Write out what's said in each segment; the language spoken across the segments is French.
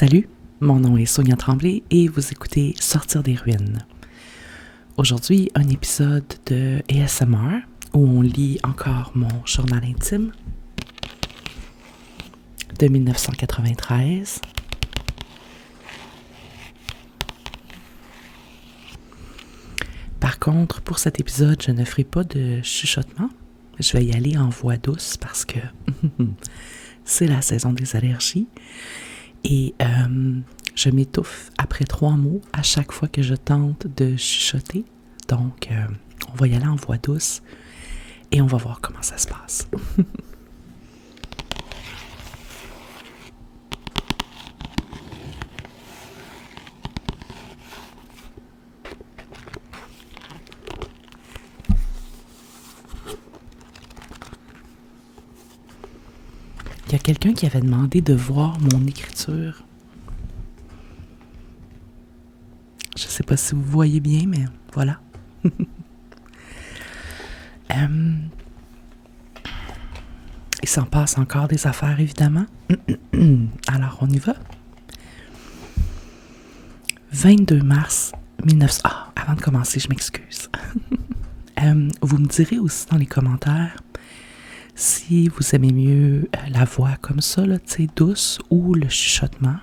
Salut, mon nom est Sonia Tremblay et vous écoutez Sortir des ruines. Aujourd'hui, un épisode de ASMR où on lit encore mon journal intime de 1993. Par contre, pour cet épisode, je ne ferai pas de chuchotement. Je vais y aller en voix douce parce que c'est la saison des allergies. Et je m'étouffe après 3 mots à chaque fois que je tente de chuchoter. Donc, on va y aller en voix douce et on va voir comment ça se passe. Il y a quelqu'un qui avait demandé de voir mon écriture. Je ne sais pas si vous voyez bien, mais voilà. Il s'en passe encore des affaires, évidemment. Alors, on y va. 22 mars 1900... Ah, avant de commencer, je m'excuse. Vous me direz aussi dans les commentaires si vous aimez mieux la voix comme ça, là, douce, ou le chuchotement.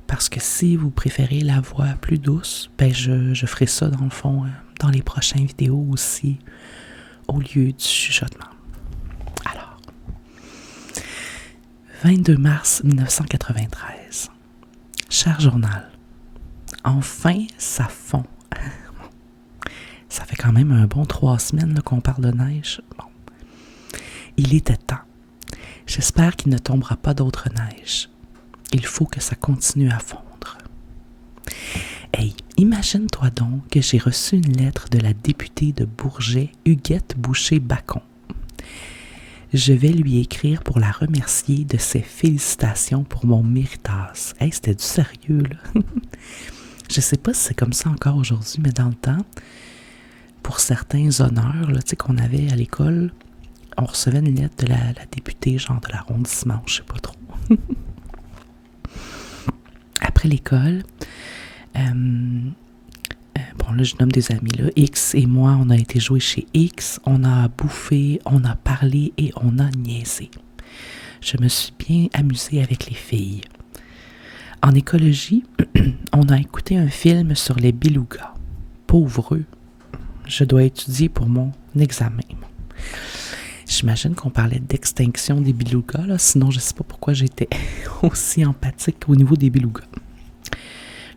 Parce que si vous préférez la voix plus douce, ben je ferai ça dans le fond dans les prochaines vidéos aussi, au lieu du chuchotement. Alors, 22 mars 1993. Cher journal, enfin ça fond. Ça fait quand même un bon 3 semaines là, qu'on parle de neige. Bon. Il était temps. J'espère qu'il ne tombera pas d'autre neige. Il faut que ça continue à fondre. Hey, imagine-toi donc que j'ai reçu une lettre de la députée de Bourget, Huguette Boucher-Bacon. Je vais lui écrire pour la remercier de ses félicitations pour mon méritas. Hey, c'était du sérieux, là. Je sais pas si c'est comme ça encore aujourd'hui, mais dans le temps, pour certains honneurs là, qu'on avait à l'école, on recevait une lettre de la députée, genre de l'arrondissement, je sais pas trop. Après l'école, bon là je nomme des amis, là, X et moi, on a été jouer chez X, on a bouffé, on a parlé et on a niaisé. Je me suis bien amusée avec les filles. En écologie, on a écouté un film sur les belugas. Pauvres, je dois étudier pour mon examen. J'imagine qu'on parlait d'extinction des belugas, là, sinon je ne sais pas pourquoi j'étais aussi empathique au niveau des belugas.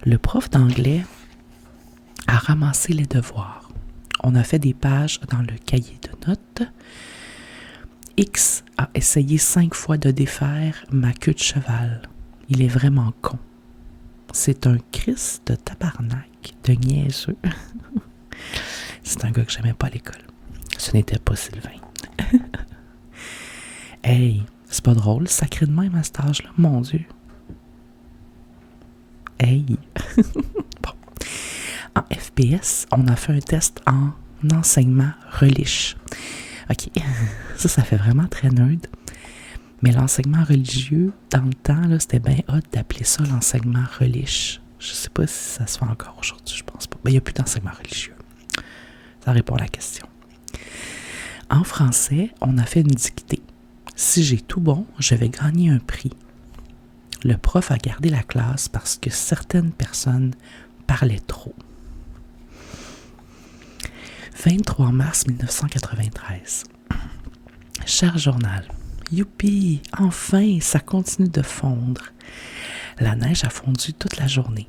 Le prof d'anglais a ramassé les devoirs. On a fait des pages dans le cahier de notes. X a essayé 5 fois de défaire ma queue de cheval. Il est vraiment con. C'est un Christ de tabarnak, de niaiseux. C'est un gars que j'aimais pas à l'école. Ce n'était pas Sylvain. Hey, c'est pas drôle, sacré de même à cet âge-là, mon Dieu. Hey. Bon. En FPS, on a fait un test en enseignement religieux. OK, ça fait vraiment très nerd. Mais l'enseignement religieux, dans le temps, là, c'était bien hot d'appeler ça l'enseignement religieux. Je sais pas si ça se fait encore aujourd'hui, je pense pas. Ben, il n'y a plus d'enseignement religieux. Ça répond à la question. En français, on a fait une dictée. Si j'ai tout bon, je vais gagner un prix. Le prof a gardé la classe parce que certaines personnes parlaient trop. 23 mars 1993. Cher journal, youpi, enfin, ça continue de fondre. La neige a fondu toute la journée.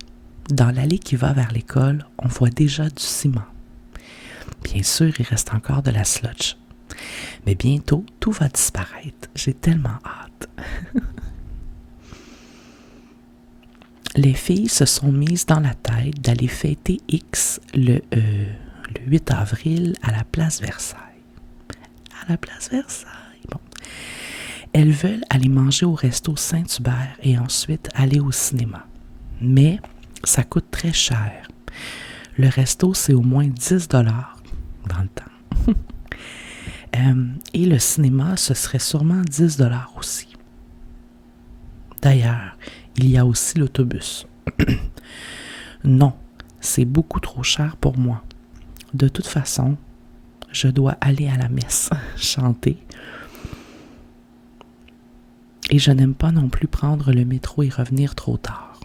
Dans l'allée qui va vers l'école, on voit déjà du ciment. Bien sûr, il reste encore de la sludge. Mais bientôt, tout va disparaître. J'ai tellement hâte. Les filles se sont mises dans la tête d'aller fêter X le 8 avril à la place Versailles. À la place Versailles, bon. Elles veulent aller manger au resto Saint-Hubert et ensuite aller au cinéma. Mais ça coûte très cher. Le resto, c'est au moins 10 $ dans le temps. Et le cinéma, ce serait sûrement 10 $ aussi. D'ailleurs, il y a aussi l'autobus. Non, c'est beaucoup trop cher pour moi. De toute façon, je dois aller à la messe, chanter. Et je n'aime pas non plus prendre le métro et revenir trop tard.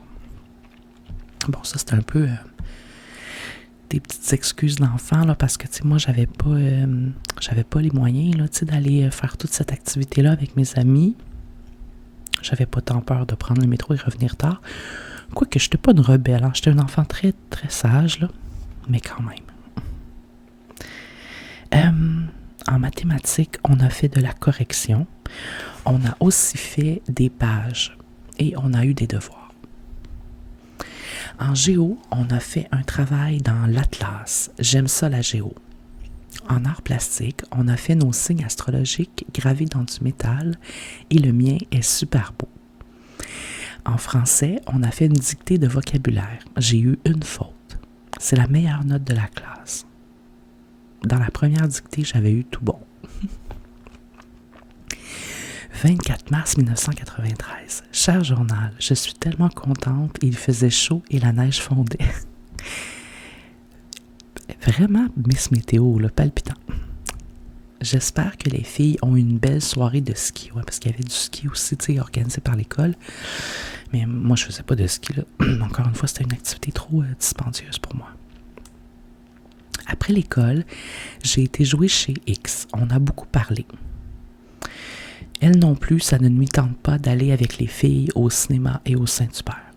Bon, ça c'est un peu des petites excuses d'enfant, là, parce que moi, j'avais pas les moyens là, d'aller faire toute cette activité-là avec mes amis. J'avais pas tant peur de prendre le métro et revenir tard. Quoique, je n'étais pas une rebelle, hein. J'étais un enfant très, très sage, là, mais quand même. En mathématiques, on a fait de la correction. On a aussi fait des pages et on a eu des devoirs. En géo, on a fait un travail dans l'Atlas. J'aime ça, la géo. En art plastique, on a fait nos signes astrologiques gravés dans du métal et le mien est super beau. En français, on a fait une dictée de vocabulaire. J'ai eu une faute. C'est la meilleure note de la classe. Dans la première dictée, j'avais eu tout bon. 24 mars 1993. Cher journal, je suis tellement contente. Il faisait chaud et la neige fondait. Vraiment, Miss Météo, là, palpitant. J'espère que les filles ont une belle soirée de ski. Ouais, parce qu'il y avait du ski aussi, organisé par l'école. Mais moi, je faisais pas de ski, là. Encore une fois, c'était une activité trop dispendieuse pour moi. Après l'école, j'ai été jouer chez X. On a beaucoup parlé. Elle non plus, ça ne lui tente pas d'aller avec les filles au cinéma et au Saint-Hubert.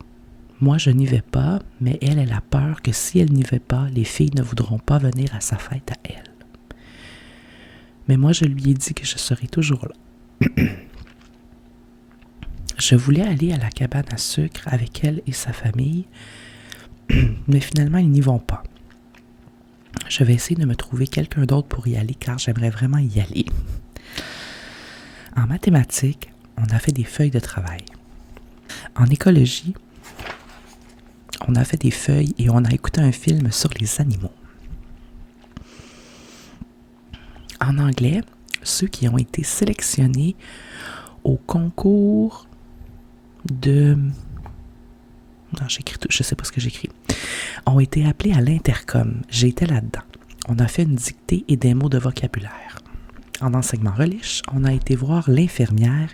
Moi, je n'y vais pas, mais elle a peur que si elle n'y va pas, les filles ne voudront pas venir à sa fête à elle. Mais moi, je lui ai dit que je serai toujours là. Je voulais aller à la cabane à sucre avec elle et sa famille, mais finalement, ils n'y vont pas. Je vais essayer de me trouver quelqu'un d'autre pour y aller, car j'aimerais vraiment y aller. En mathématiques, on a fait des feuilles de travail. En écologie, on a fait des feuilles et on a écouté un film sur les animaux. En anglais, ceux qui ont été sélectionnés au concours de... Non, j'écris tout, je sais pas ce que j'écris. Ont été appelés à l'intercom. J'étais là-dedans. On a fait une dictée et des mots de vocabulaire. En enseignement relish, on a été voir l'infirmière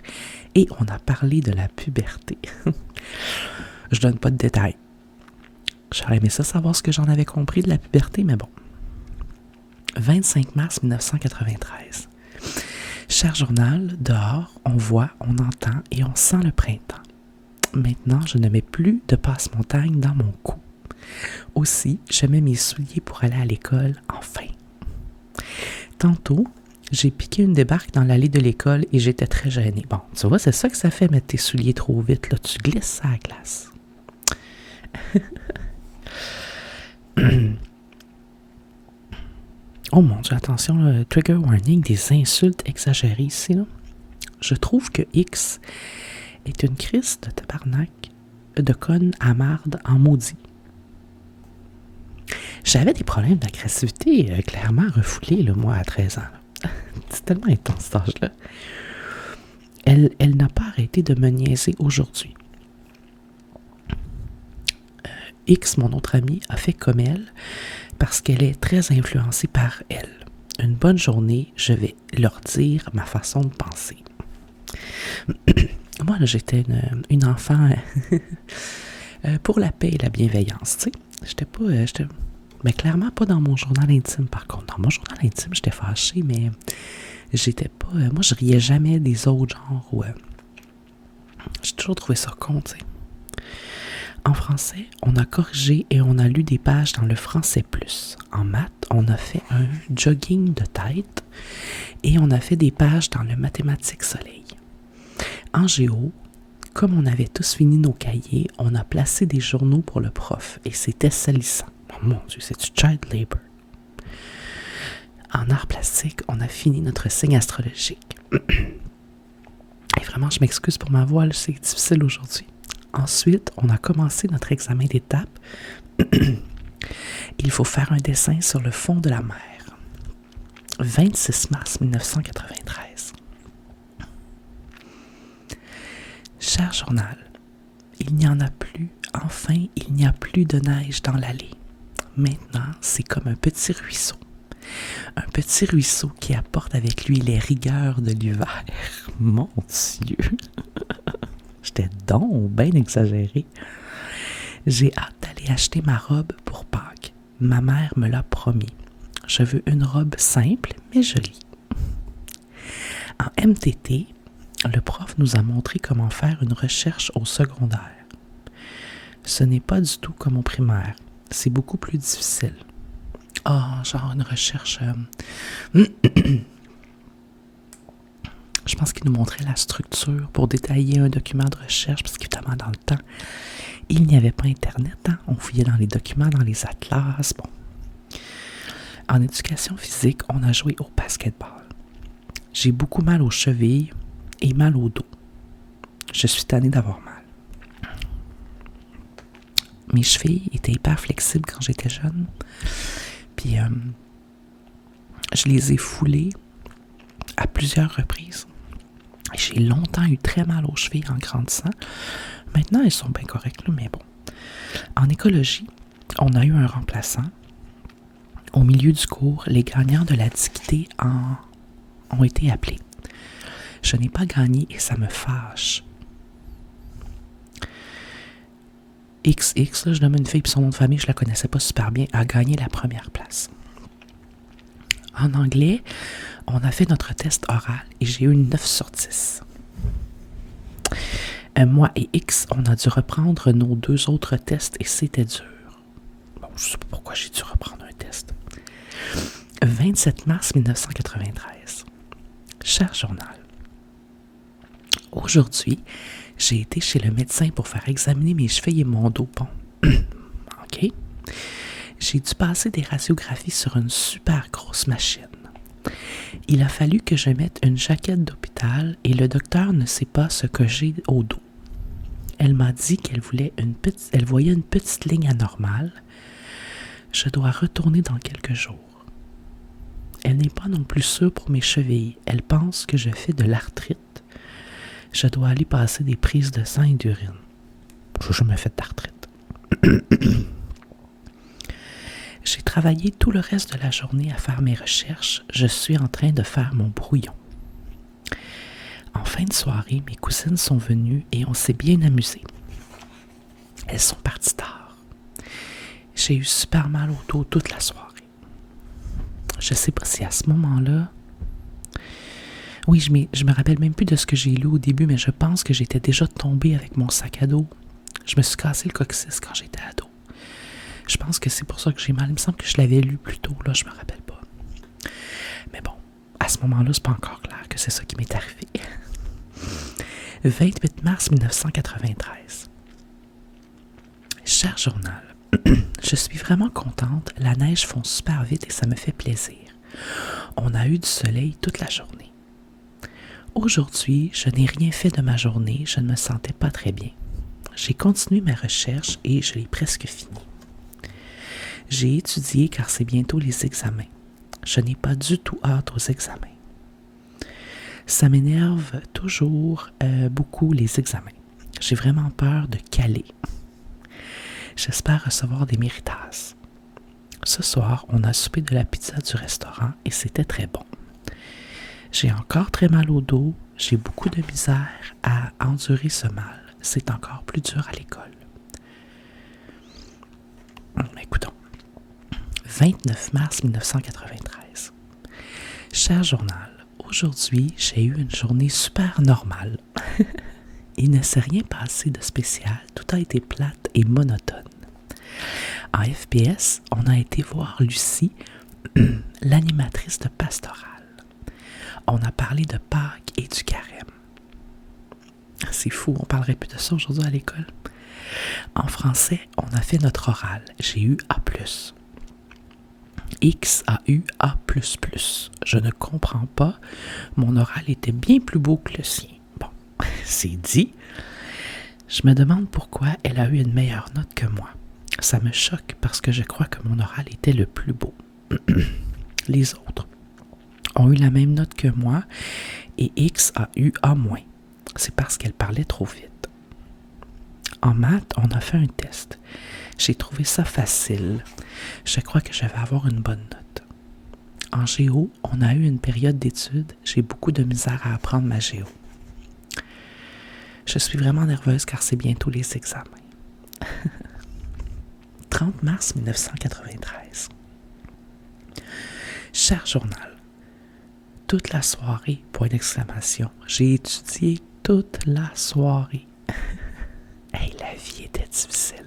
et on a parlé de la puberté. Je donne pas de détails. J'aurais aimé ça savoir ce que j'en avais compris de la puberté, mais bon. 25 mars 1993. Cher journal, dehors, on voit, on entend et on sent le printemps. Maintenant, je ne mets plus de passe-montagne dans mon cou. Aussi, je mets mes souliers pour aller à l'école, enfin. Tantôt, j'ai piqué une débarque dans l'allée de l'école et j'étais très gênée. Bon, tu vois, c'est ça que ça fait mettre tes souliers trop vite, là. Tu glisses à la glace. Oh mon Dieu, attention, là, trigger warning, des insultes exagérées ici, là. Je trouve que X est une crise de tabarnak, de conne à marde en maudit. J'avais des problèmes d'agressivité clairement refoulés, là, moi, à 13 ans. Là. C'est tellement intense, cet âge-là. Elle n'a pas arrêté de me niaiser aujourd'hui. X, mon autre amie, a fait comme elle parce qu'elle est très influencée par elle. Une bonne journée, je vais leur dire ma façon de penser. Moi, là, j'étais une enfant pour la paix et la bienveillance, tu sais. Mais clairement pas dans mon journal intime, par contre. Dans mon journal intime, j'étais fâchée, mais j'étais pas... moi, je riais jamais des autres, genre, j'ai toujours trouvé ça con, tu sais. En français, on a corrigé et on a lu des pages dans le français plus. En maths, on a fait un jogging de tête et on a fait des pages dans le mathématique soleil. En géo, comme on avait tous fini nos cahiers, on a placé des journaux pour le prof et c'était salissant. Oh mon Dieu, c'est du child labor. En art plastique, on a fini notre signe astrologique. Et vraiment, je m'excuse pour ma voix, c'est difficile aujourd'hui. Ensuite, on a commencé notre examen d'étape. Il faut faire un dessin sur le fond de la mer. 26 mars 1993. Cher journal, il n'y en a plus. Enfin, il n'y a plus de neige dans l'allée. Maintenant, c'est comme un petit ruisseau. Un petit ruisseau qui apporte avec lui les rigueurs de l'hiver. Mon Dieu! J'étais donc bien exagéré. J'ai hâte d'aller acheter ma robe pour Pâques. Ma mère me l'a promis. Je veux une robe simple mais jolie. En MTT, le prof nous a montré comment faire une recherche au secondaire. Ce n'est pas du tout comme au primaire. C'est beaucoup plus difficile. Genre une recherche... Je pense qu'il nous montrait la structure pour détailler un document de recherche, parce qu'évidemment, dans le temps, il n'y avait pas Internet. Hein? On fouillait dans les documents, dans les atlas. Bon. En éducation physique, on a joué au basketball. J'ai beaucoup mal aux chevilles et mal au dos. Je suis tannée d'avoir mal. Mes chevilles étaient hyper flexibles quand j'étais jeune. Puis, je les ai foulées à plusieurs reprises. J'ai longtemps eu très mal aux chevilles en grandissant. Maintenant, elles sont bien correctes, mais bon. En écologie, on a eu un remplaçant. Au milieu du cours, les gagnants de la dictée ont été appelés. Je n'ai pas gagné et ça me fâche. XX, là, je nomme une fille, puis son nom de famille, je la connaissais pas super bien, a gagné la première place. En anglais, on a fait notre test oral et j'ai eu une 9 sur 10. Moi et X, on a dû reprendre nos 2 autres tests et c'était dur. Bon, je ne sais pas pourquoi j'ai dû reprendre un test. 27 mars 1993. Cher journal. Aujourd'hui, j'ai été chez le médecin pour faire examiner mes chevilles et mon dos. Bon, OK. J'ai dû passer des radiographies sur une super grosse machine. Il a fallu que je mette une jaquette d'hôpital et le docteur ne sait pas ce que j'ai au dos. Elle m'a dit qu'elle voyait une petite ligne anormale. Je dois retourner dans quelques jours. Elle n'est pas non plus sûre pour mes chevilles. Elle pense que je fais de l'arthrite. Je dois aller passer des prises de sang et d'urine. Je n'ai jamais fait d'arthrite. J'ai travaillé tout le reste de la journée à faire mes recherches. Je suis en train de faire mon brouillon. En fin de soirée, mes cousines sont venues et on s'est bien amusé. Elles sont parties tard. J'ai eu super mal au dos toute la soirée. Je sais pas si à ce moment-là... Oui, je me rappelle même plus de ce que j'ai lu au début, mais je pense que j'étais déjà tombée avec mon sac à dos. Je me suis cassé le coccyx quand j'étais ado. Je pense que c'est pour ça que j'ai mal. Il me semble que je l'avais lu plus tôt, là, je me rappelle pas. Mais bon, à ce moment-là, c'est pas encore clair que c'est ça qui m'est arrivé. 28 mars 1993. Cher journal, je suis vraiment contente. La neige fond super vite et ça me fait plaisir. On a eu du soleil toute la journée. Aujourd'hui, je n'ai rien fait de ma journée. Je ne me sentais pas très bien. J'ai continué ma recherche et je l'ai presque fini. J'ai étudié car c'est bientôt les examens. Je n'ai pas du tout hâte aux examens. Ça m'énerve toujours beaucoup les examens. J'ai vraiment peur de caler. J'espère recevoir des méritas. Ce soir, on a soupé de la pizza du restaurant et c'était très bon. J'ai encore très mal au dos. J'ai beaucoup de misère à endurer ce mal. C'est encore plus dur à l'école. Écoutons. 29 mars 1993. Cher journal, aujourd'hui, j'ai eu une journée super normale. Il ne s'est rien passé de spécial, tout a été plate et monotone. En FPS, on a été voir Lucie, l'animatrice de Pastoral. On a parlé de Pâques et du carême. C'est fou, on parlerait plus de ça aujourd'hui à l'école. En français, on a fait notre oral. J'ai eu A+. X a eu A++. Je ne comprends pas. Mon oral était bien plus beau que le sien. Bon, c'est dit. Je me demande pourquoi elle a eu une meilleure note que moi. Ça me choque parce que je crois que mon oral était le plus beau. Les autres ont eu la même note que moi et X a eu A-. C'est parce qu'elle parlait trop vite. En maths, on a fait un test. J'ai trouvé ça facile. Je crois que je vais avoir une bonne note. En géo, on a eu une période d'études. J'ai beaucoup de misère à apprendre ma géo. Je suis vraiment nerveuse car c'est bientôt les examens. 30 mars 1993. Cher journal, toute la soirée, point d'exclamation. J'ai étudié toute la soirée. Hey, la vie était difficile.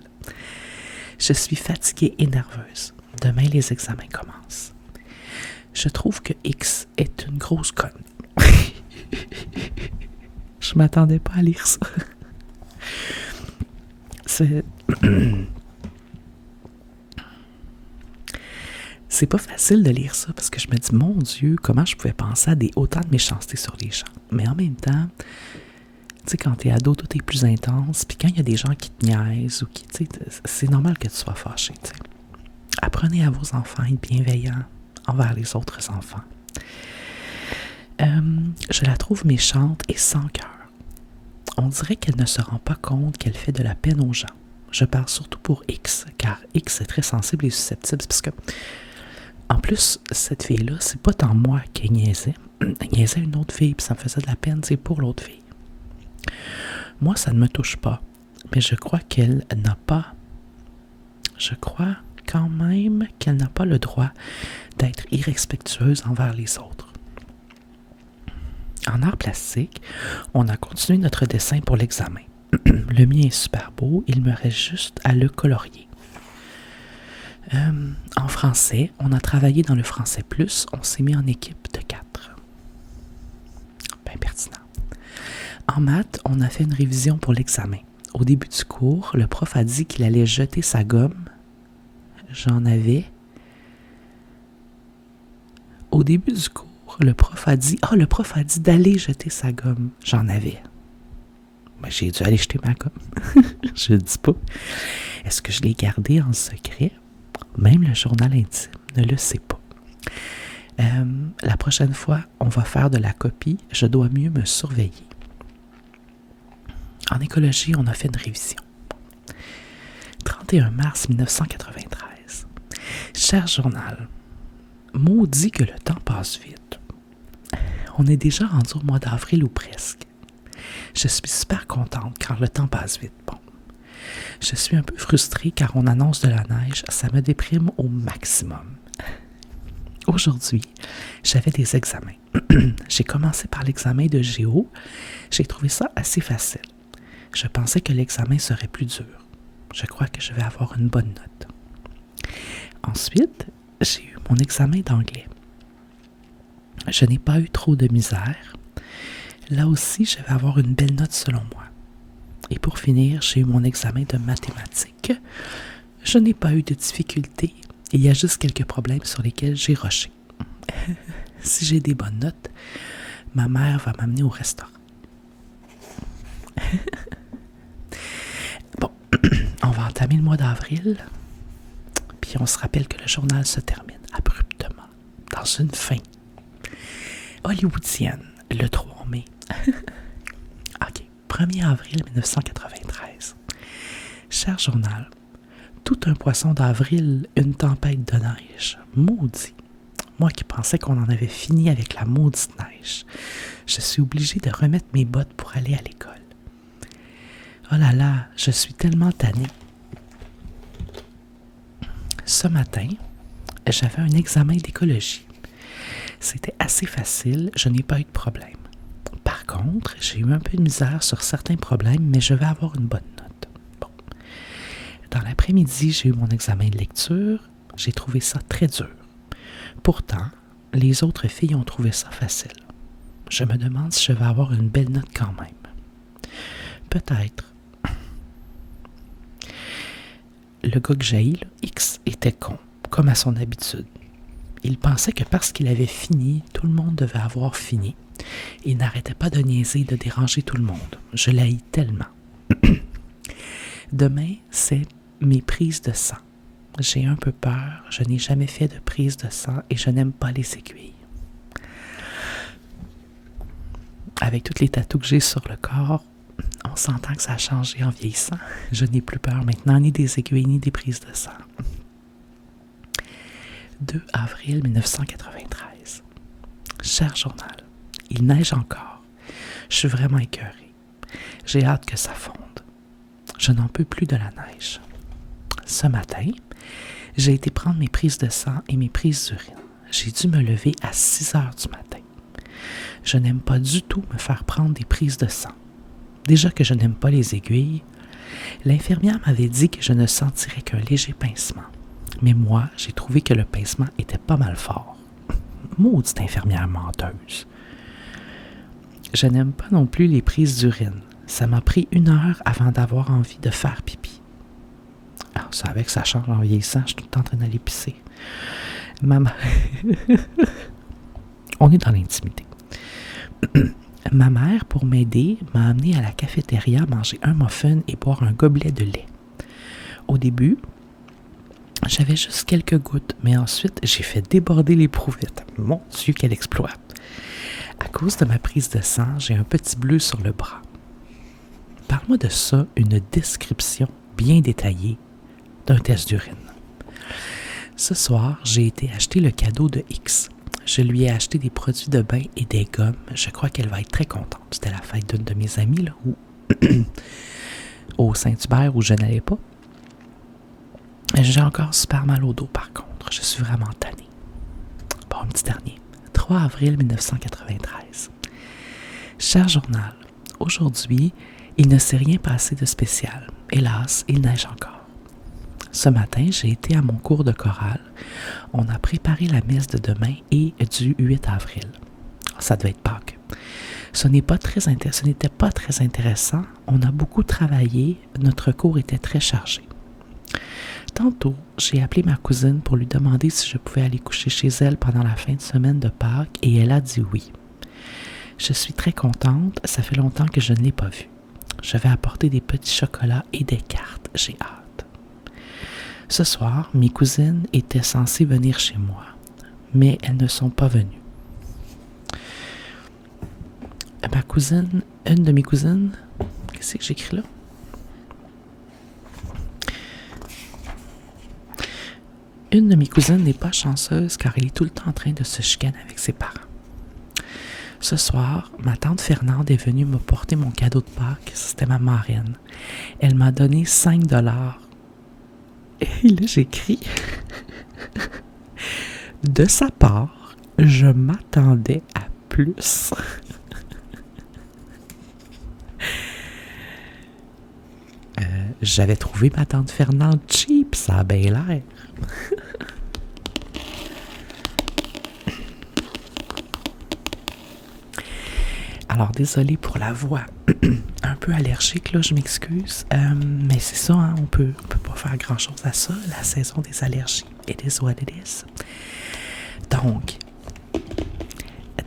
Je suis fatiguée et nerveuse. Demain, les examens commencent. Je trouve que X est une grosse conne. Je m'attendais pas à lire ça. C'est pas facile de lire ça parce que je me dis, mon Dieu, comment je pouvais penser à autant de méchanceté sur les gens. Mais en même temps, tu sais, quand t'es ado, tout est plus intense. Puis quand il y a des gens qui te niaisent ou qui, tu sais, c'est normal que tu sois fâché, tu sais. Apprenez à vos enfants à être bienveillants envers les autres enfants. Je la trouve méchante et sans cœur. On dirait qu'elle ne se rend pas compte qu'elle fait de la peine aux gens. Je parle surtout pour X, car X est très sensible et susceptible, parce que, en plus, cette fille-là, c'est pas tant moi qui niaisait. Elle niaisait une autre fille, puis ça me faisait de la peine, c'est pour l'autre fille. Moi, ça ne me touche pas, mais je crois qu'elle n'a pas... Je crois quand même qu'elle n'a pas le droit d'être irrespectueuse envers les autres. En art plastique, on a continué notre dessin pour l'examen. Le mien est super beau, il me reste juste à le colorier. En français, on a travaillé dans le français plus, on s'est mis en équipe de 4. Bien pertinent. En maths, on a fait une révision pour l'examen. Au début du cours, le prof a dit qu'il allait jeter sa gomme. J'en avais. Au début du cours, le prof a dit d'aller jeter sa gomme. J'en avais. Ben, j'ai dû aller jeter ma gomme. Je ne dis pas. Est-ce que je l'ai gardée en secret? Même le journal intime ne le sait pas. La prochaine fois, on va faire de la copie. Je dois mieux me surveiller. En écologie, on a fait une révision. 31 mars 1993. Cher journal, maudit que le temps passe vite. On est déjà rendu au mois d'avril ou presque. Je suis super contente car le temps passe vite. Bon. Je suis un peu frustrée car on annonce de la neige, ça me déprime au maximum. Aujourd'hui, j'avais des examens. J'ai commencé par l'examen de géo. J'ai trouvé ça assez facile. Je pensais que l'examen serait plus dur. Je crois que je vais avoir une bonne note. Ensuite, j'ai eu mon examen d'anglais. Je n'ai pas eu trop de misère. Là aussi, je vais avoir une belle note selon moi. Et pour finir, j'ai eu mon examen de mathématiques. Je n'ai pas eu de difficultés. Il y a juste quelques problèmes sur lesquels j'ai rushé. Si j'ai des bonnes notes, ma mère va m'amener au restaurant. Bon, on va entamer le mois d'avril. Puis on se rappelle que le journal se termine abruptement, dans une fin hollywoodienne, le 3 mai. OK, 1er avril 1993. Cher journal, tout un poisson d'avril, une tempête de neige. Maudit. Moi qui pensais qu'on en avait fini avec la maudite neige. Je suis obligée de remettre mes bottes pour aller à l'école. Oh là là, je suis tellement tannée. Ce matin, j'avais un examen d'écologie. C'était assez facile, je n'ai pas eu de problème. Par contre, j'ai eu un peu de misère sur certains problèmes, mais je vais avoir une bonne note. Bon. Dans l'après-midi, j'ai eu mon examen de lecture. J'ai trouvé ça très dur. Pourtant, les autres filles ont trouvé ça facile. Je me demande si je vais avoir une belle note quand même. Peut-être. Le gars que j'ai, X, était con, comme à son habitude. Il pensait que parce qu'il avait fini, tout le monde devait avoir fini. Il n'arrêtait pas de niaiser et de déranger tout le monde. Je l'haïs tellement. Demain, c'est mes prises de sang. J'ai un peu peur, je n'ai jamais fait de prise de sang et je n'aime pas les aiguilles. Avec toutes les tatous que j'ai sur le corps, On s'entend que ça a changé en vieillissant. Je n'ai plus peur maintenant, ni des aiguilles, ni des prises de sang. 2 avril 1993. Cher journal, il neige encore. Je suis vraiment écœuré. J'ai hâte que ça fonde. Je n'en peux plus de la neige. Ce matin, j'ai été prendre mes prises de sang et mes prises d'urine. J'ai dû me lever à 6 heures du matin. Je n'aime pas du tout me faire prendre des prises de sang. Déjà que je n'aime pas les aiguilles, l'infirmière m'avait dit que je ne sentirais qu'un léger pincement. Mais moi, j'ai trouvé que le pincement était pas mal fort. Maudite infirmière menteuse. Je n'aime pas non plus les prises d'urine. Ça m'a pris 1 heure avant d'avoir envie de faire pipi. Alors, vous savez que ça change en vieillissant, je suis tout le temps en train d'aller pisser. Maman... On est dans l'intimité. Ma mère, pour m'aider, m'a amené à la cafétéria manger un muffin et boire un gobelet de lait. Au début, j'avais juste quelques gouttes, mais ensuite, j'ai fait déborder l'éprouvette. Mon Dieu, quel exploit! À cause de ma prise de sang, j'ai un petit bleu sur le bras. Parle-moi de ça, une description bien détaillée d'un test d'urine. Ce soir, j'ai été acheter le cadeau de X. Je lui ai acheté des produits de bain et des gommes. Je crois qu'elle va être très contente. C'était la fête d'une de mes amies, là, au Saint-Hubert, où je n'allais pas. J'ai encore super mal au dos, par contre. Je suis vraiment tannée. Bon, un petit dernier. 3 avril 1993. Cher journal, aujourd'hui, il ne s'est rien passé de spécial. Hélas, il neige encore. Ce matin, j'ai été à mon cours de chorale. On a préparé la messe de demain et du 8 avril. Ça devait être Pâques. Ce n'était pas très intéressant. On a beaucoup travaillé. Notre cours était très chargé. Tantôt, j'ai appelé ma cousine pour lui demander si je pouvais aller coucher chez elle pendant la fin de semaine de Pâques et elle a dit oui. Je suis très contente. Ça fait longtemps que je ne l'ai pas vue. Je vais apporter des petits chocolats et des cartes. J'ai hâte. Ce soir, mes cousines étaient censées venir chez moi, mais elles ne sont pas venues. Ma cousine, une de mes cousines, qu'est-ce que j'écris là? Une de mes cousines n'est pas chanceuse car elle est tout le temps en train de se chicaner avec ses parents. Ce soir, ma tante Fernande est venue me porter mon cadeau de Pâques. C'était ma marraine. Elle m'a donné 5$. Et là, j'écris. De sa part, je m'attendais à plus. J'avais trouvé ma tante Fernande cheap, ça a bien l'air. Alors, désolé pour la voix un peu allergique, là, je m'excuse. Mais c'est ça, hein, on peut pas faire grand-chose à ça. La saison des allergies, it is what it is. Donc,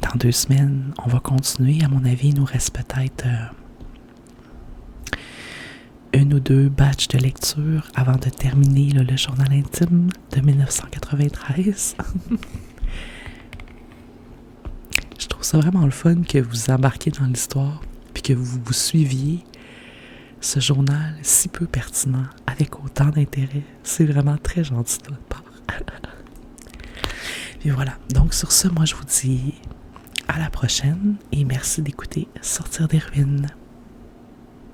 dans 2 semaines, on va continuer. À mon avis, il nous reste peut-être 1 ou 2 batchs de lecture avant de terminer là, le journal intime de 1993. Je trouve ça vraiment le fun que vous embarquiez dans l'histoire puis que vous suiviez ce journal si peu pertinent avec autant d'intérêt. C'est vraiment très gentil de votre part. Et voilà. Donc sur ce, moi je vous dis à la prochaine et merci d'écouter Sortir des ruines.